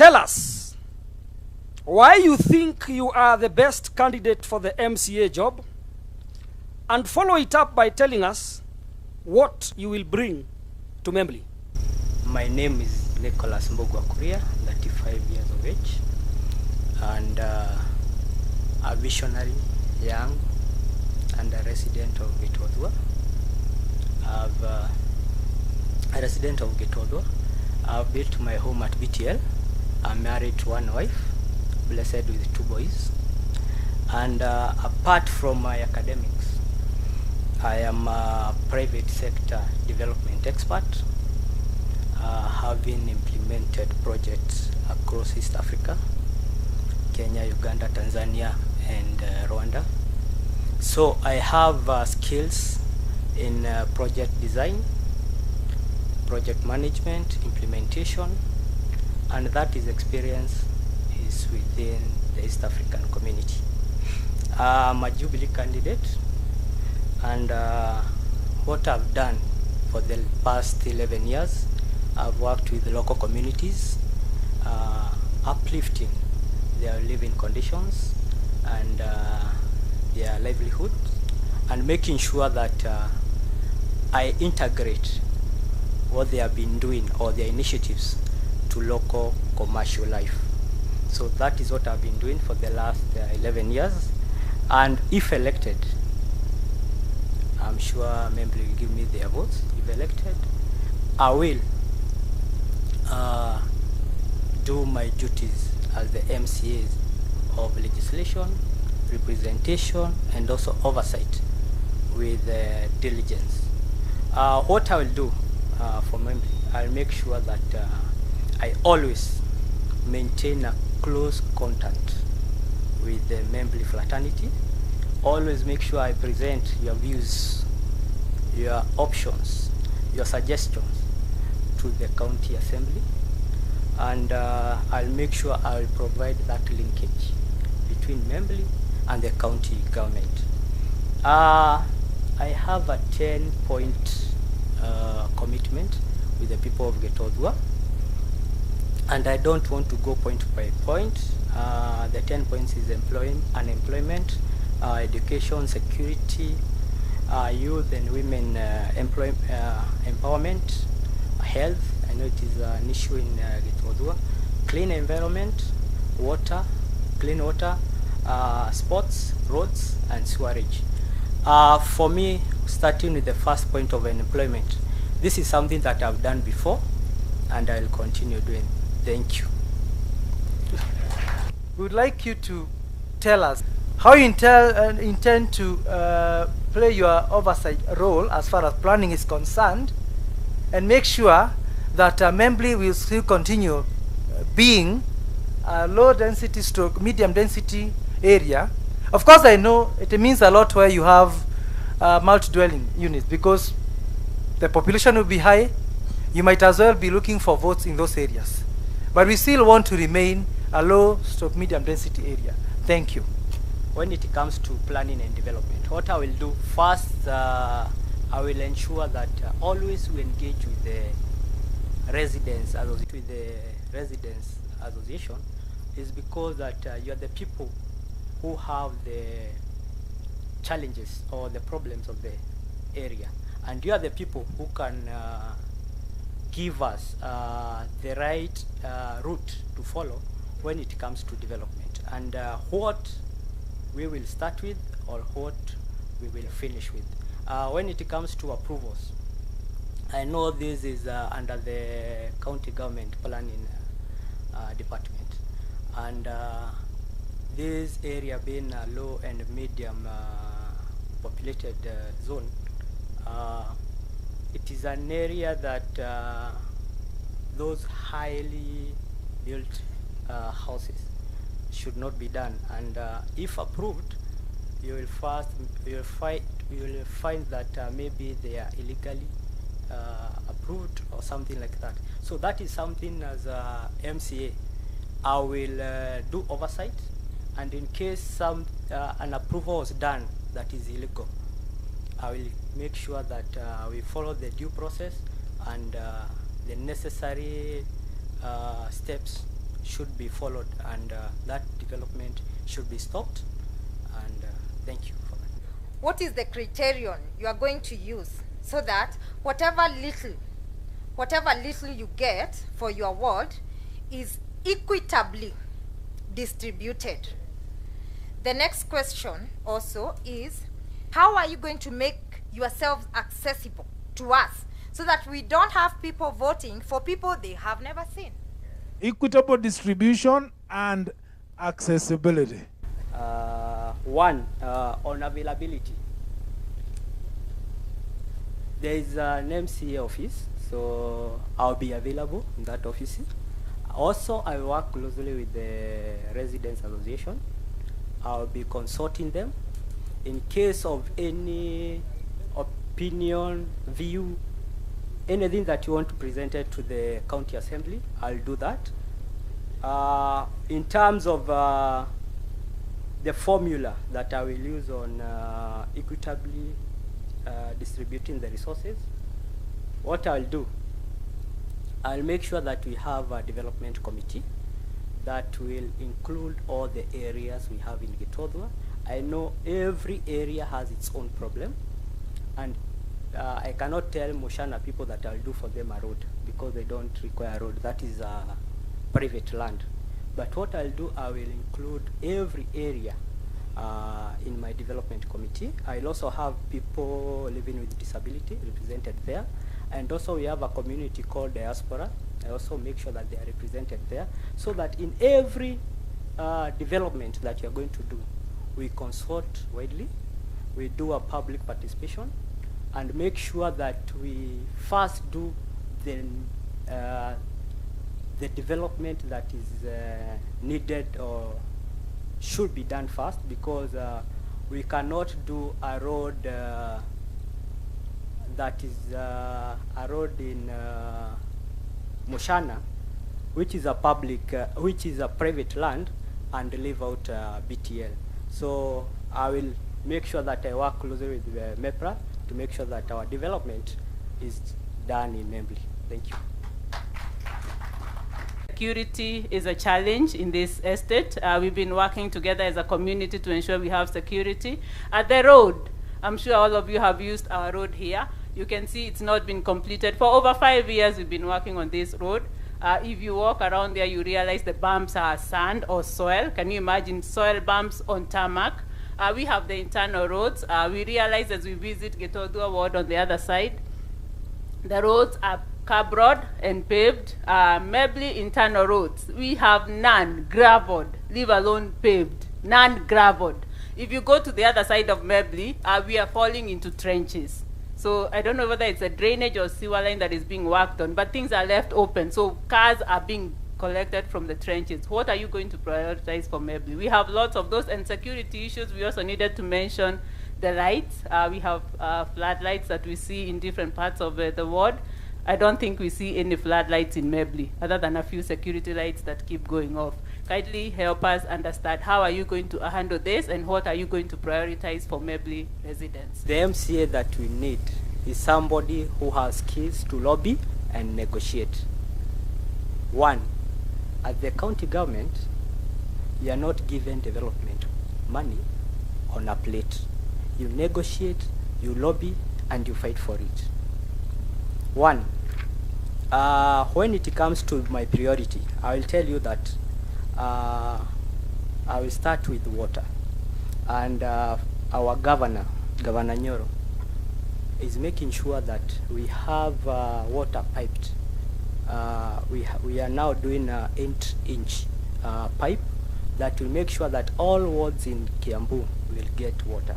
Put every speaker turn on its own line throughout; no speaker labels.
tell us why you think you are the best candidate for the MCA job, and follow it up by telling us what you will bring to Membli.
My name is Nicholas Mbugua Kuria, 35 years of age, and a visionary, young, and a resident of Gitothua. A resident of Gitothua. I've built my home at BTL. I'm married to one wife, blessed with 2 boys. And apart from my academics, I am a private sector development expert, having implemented projects across East Africa, Kenya, Uganda, Tanzania, and Rwanda. So I have skills in project design, project management, implementation, and that is experience is within the East African community. I'm a Jubilee candidate, and what I've done for the past 11 years, I've worked with the local communities, uplifting their living conditions and their livelihood, and making sure that I integrate what they have been doing or their initiatives to local commercial life. So that is what I've been doing for the last 11 years. And if elected, I'm sure Membli will give me their votes. If elected, I will do my duties as the MCA of legislation, representation, and also oversight with diligence. What I will do for Membli, I'll make sure that I always maintain a close contact with the Membli fraternity. Always make sure I present your views, your options, your suggestions to the county assembly, and I'll make sure I'll provide that linkage between Membli and the county government. I have a 10-point commitment with the people of Gitothua, and I don't want to go point by point. The 10 points is unemployment, education, security, youth and women empowerment, health. I know it is an issue in Gitothua. Clean environment, water, clean water, sports, roads, and sewerage. For me, starting with the first point of unemployment, this is something that I've done before, and I'll continue doing. Thank you.
We would like you to tell us how you intend to play your oversight role as far as planning is concerned, and make sure that Membli will still continue being a low density stroke medium density area. Of course, I know it means a lot where you have multi-dwelling units, because the population will be high. You might as well be looking for votes in those areas. But we still want to remain a low stroke medium density area. Thank you.
When it comes to planning and development, what I will do first, I will ensure that always we engage with the residents association, is because that you are the people who have the challenges or the problems of the area, and you are the people who can give us the right route to follow when it comes to development, and what we will start with or what we will finish with. When it comes to approvals, I know this is under the county government planning department, and this area being a low and medium populated zone, it is an area that those highly built houses should not be done, and if approved, you will find that maybe they are illegally approved or something like that. So that is something as a MCA I will do oversight, and in case an approval was done that is illegal, I will make sure that we follow the due process, and the necessary steps should be followed, and that development should be stopped. And thank you for that.
What is the criterion you are going to use so that whatever little you get for your ward is equitably distributed? The next question also is, how are you going to make yourselves accessible to us so that we don't have people voting for people they have never seen?
Equitable distribution and accessibility.
One, on availability. There is an MCA office, so I'll be available in that office. Also, I work closely with the Residents Association. I'll be consulting them. In case of any opinion, view, anything that you want to present it to the County Assembly, I'll do that. In terms of the formula that I will use on equitably distributing the resources, what I'll do, I'll make sure that we have a development committee that will include all the areas we have in Gitothua. I know every area has its own problem, and I cannot tell Mushana people that I'll do for them a road because they don't require a road. That is private land. But what I'll do, I will include every area in my development committee. I'll also have people living with disability represented there. And also we have a community called diaspora. I also make sure that they are represented there, so that in every development that you're going to do, we consult widely, we do a public participation, and make sure that we first do the development that is needed or should be done first, because we cannot do a road that is a road in Mushana, which is a public, which is a private land, and leave out BTL. So I will make sure that I work closely with MEPRA to make sure that our development is done in Membli. Thank you.
Security is a challenge in this estate. We've been working together as a community to ensure we have security. At the road, I'm sure all of you have used our road here. You can see it's not been completed. For over 5 years, we've been working on this road. If you walk around there, you realize the bumps are sand or soil. Can you imagine soil bumps on tarmac? We have the internal roads. We realize as we visit Gitothua ward on the other side, the roads are curb road and paved. Membli internal roads, we have none graveled, leave alone paved, none graveled. If you go to the other side of Membli, we are falling into trenches. So I don't know whether it's a drainage or sewer line that is being worked on, but things are left open. So cars are being collected from the trenches. What are you going to prioritize for Membli? We have lots of those, and security issues. We also needed to mention the lights. We have floodlights that we see in different parts of the ward. I don't think we see any floodlights in Membli, other than a few security lights that keep going off. Kindly help us understand how are you going to handle this, and what are you going to prioritize for Membli residents?
The MCA that we need is somebody who has skills to lobby and negotiate. One, at the county government, you are not given development money on a plate. You negotiate, you lobby, and you fight for it. One, when it comes to my priority, I will tell you that I will start with water. And our governor, Governor Nyoro, is making sure that we have water piped. We are now doing an 8-inch pipe that will make sure that all wards in Kiambu will get water.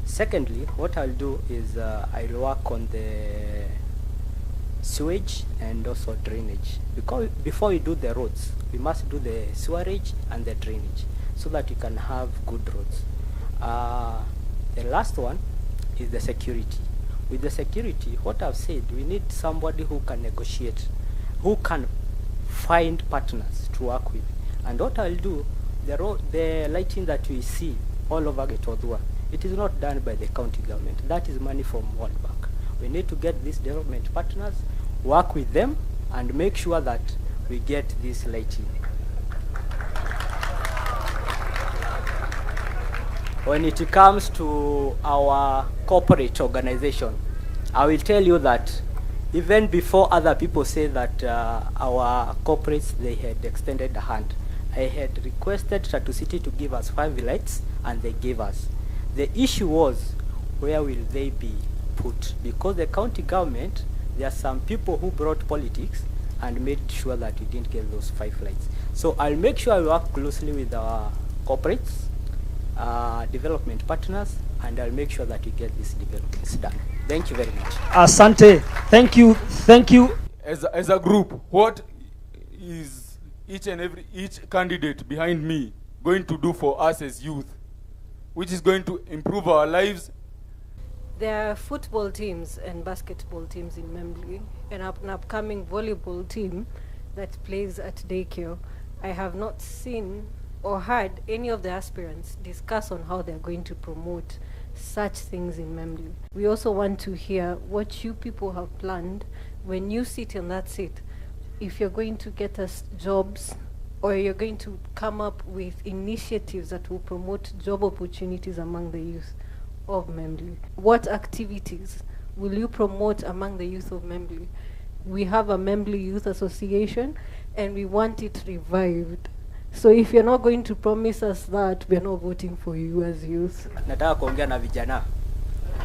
Secondly, what I'll do is I'll work on the sewage and also drainage. Because before we do the roads, we must do the sewerage and the drainage so that we can have good roads. The last one is the security. With the security, what I've said, we need somebody who can negotiate, who can find partners to work with. And what I'll do, the lighting that we see all over Gitothua, it is not done by the county government. That is money from World Bank. We need to get these development partners, work with them, and make sure that we get this lighting. when it comes to our corporate organization, I will tell you that even before other people say that our corporates, they had extended a hand, I had requested Tatu City to give us 5 lights, and they gave us. The issue was, where will they be put? Because the county government, there are some people who brought politics and made sure that we didn't get those 5 lights. So I'll make sure I work closely with our corporates, development partners, and I'll make sure that we get these developments done. Thank you very much.
Asante. Thank you. Thank you.
As a group, what is each candidate behind me going to do for us as youth, which is going to improve our lives?
There are football teams and basketball teams in Membli, and an upcoming volleyball team that plays at daycare. I have not seen or heard any of the aspirants discuss on how they're going to promote such things in Membli. We also want to hear what you people have planned when you sit in that seat. If you're going to get us jobs, or you're going to come up with initiatives that will promote job opportunities among the youth of Membli. What activities will you promote among the youth of Membli? We have a Membli Youth Association, and we want it revived. So if you're not going to promise us that, we're not voting for you as youth.
Nataka kuongea na vijana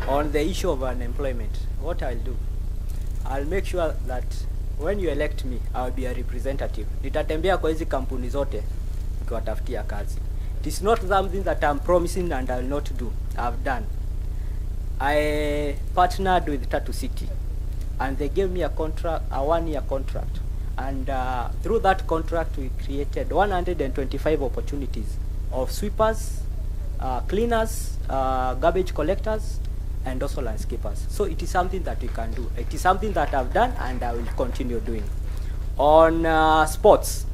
on the issue of unemployment. What I'll do, I'll make sure that when you elect me, I'll be a representative. Nitatembea kwa hizi kampuni zote nikiwatafutia kazi. It is not something that I'm promising and I'll not do. I've done. I partnered with Tatu City, and they gave me a contract, a 1-year contract. And through that contract, we created 125 opportunities of sweepers, cleaners, garbage collectors, and also landscapers. So it is something that we can do. It is something that I've done and I will continue doing. On sports,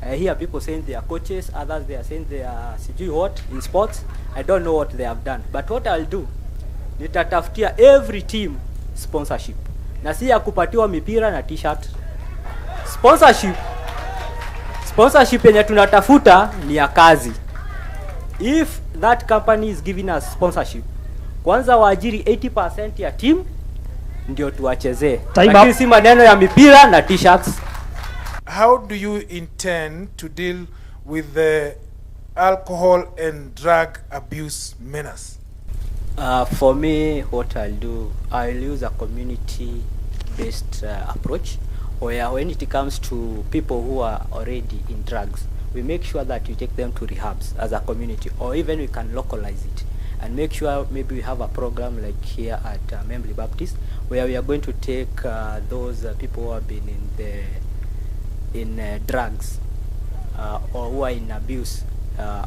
I hear people saying they are coaches, others they are saying they are sijui what in sports. I don't know what they have done. But what I'll do, nitatafutia every team sponsorship. Na si ya kupatiwa mipira na t-shirt. Sponsorship yenye tunatafuta ni ya kazi. If that company is giving us sponsorship, kwanza waajiri 80% ya team ndio tuwachezee. Lakini si maneno ya mipira na t-shirts.
How do you intend to deal with the alcohol and drug abuse menace?
For me, what I'll do, I'll use a community-based approach, where when it comes to people who are already in drugs, we make sure that we take them to rehabs as a community, or even we can localize it and make sure maybe we have a program like here at Membli Baptist, where we are going to take those people who have been in drugs or who are in abuse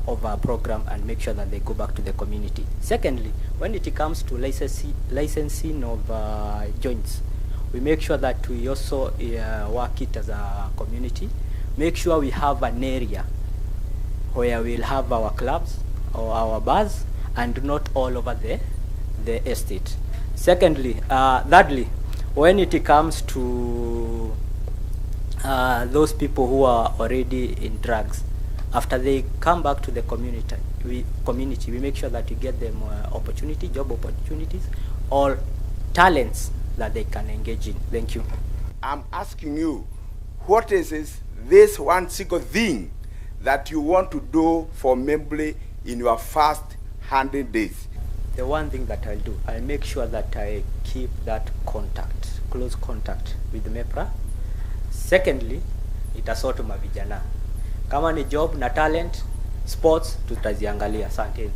of our program, and make sure that they go back to the community. Secondly, when it comes to licensing of joints, we make sure that we also work it as a community. Make sure we have an area where we'll have our clubs or our bars, and not all over the estate. Secondly, thirdly, when it comes to those people who are already in drugs, after they come back to the community, we make sure that we get them job opportunities, or talents that they can engage in. Thank you.
I'm asking you, what is this one single thing that you want to do for Membli in your first 100 days?
The one thing that I'll do, I'll make sure that I keep that contact, close contact with MEPRA. Secondly, itasort mavijana. Kama ni job na talent, sports tutaziangalia. Asante.